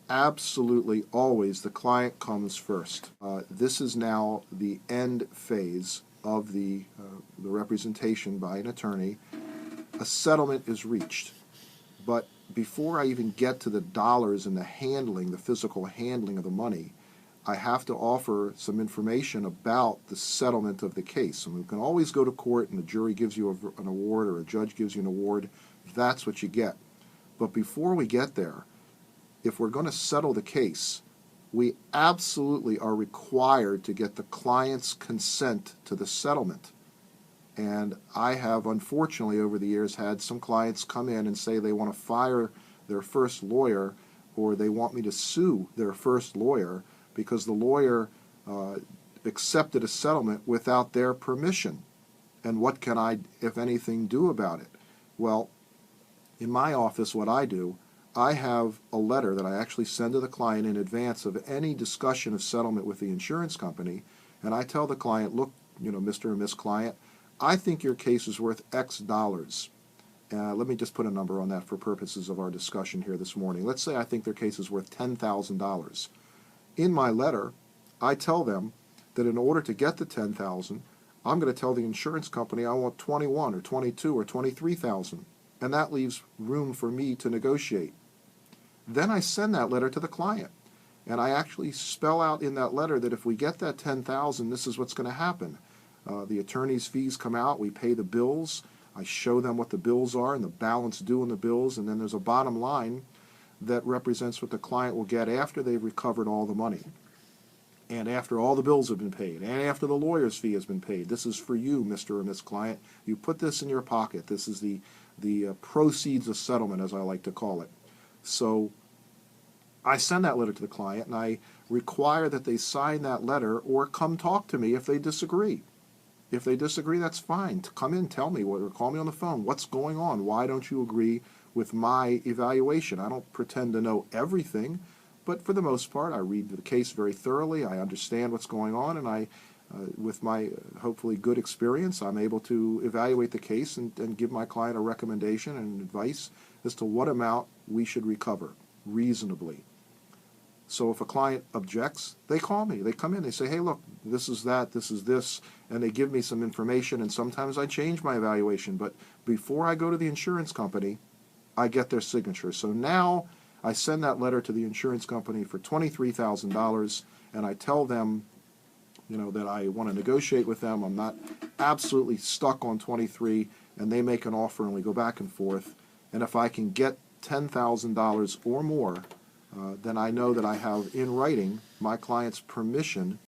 Absolutely, always the client comes first. This is now the end phase of the representation by an attorney. A settlement is reached, but before I even get to the dollars and the handling, the physical handling of the money, I have to offer some information about the settlement of the case. And we can always go to court and the jury gives you an award or a judge gives you an award. That's what you get. But before we get there, if we're going to settle the case, we absolutely are required to get the client's consent to the settlement. And I have, unfortunately, over the years, had some clients come in and say they want to fire their first lawyer or they want me to sue their first lawyer because the lawyer accepted a settlement without their permission. And what can I, if anything, do about it? Well, in my office, what I do, I have a letter that I actually send to the client in advance of any discussion of settlement with the insurance company, and I tell the client, look, Mr. or Miss Client, I think your case is worth X dollars. Let me just put a number on that for purposes of our discussion here this morning. Let's say I think their case is worth $10,000. In my letter, I tell them that in order to get the $10,000, I'm going to tell the insurance company I want 21 or 22 or 23,000, and that leaves room for me to negotiate. Then I send that letter to the client, and I actually spell out in that letter that if we get that $10,000, this is what's going to happen. The attorney's fees come out, we pay the bills, I show them what the bills are and the balance due in the bills, and then there's a bottom line that represents what the client will get after they've recovered all the money. And after all the bills have been paid, and after the lawyer's fee has been paid. This is for you, Mr. or Miss Client. You put this in your pocket. This is the proceeds of settlement, as I like to call it. So I send that letter to the client, and I require that they sign that letter or come talk to me if they disagree. If they disagree, that's fine. Come in, tell me, or call me on the phone. What's going on? Why don't you agree with my evaluation? I don't pretend to know everything, but for the most part, I read the case very thoroughly. I understand what's going on, and with my hopefully good experience, I'm able to evaluate the case and give my client a recommendation and advice as to what amount we should recover reasonably. So if a client objects, they call me. They come in, they say, hey, look, this is that, this is this, and they give me some information, and sometimes I change my evaluation. But before I go to the insurance company, I get their signature. So now I send that letter to the insurance company for $23,000, and I tell them, that I want to negotiate with them. I'm not absolutely stuck on 23, and they make an offer, and we go back and forth. And if I can get $10,000 or more, then I know that I have in writing my client's permission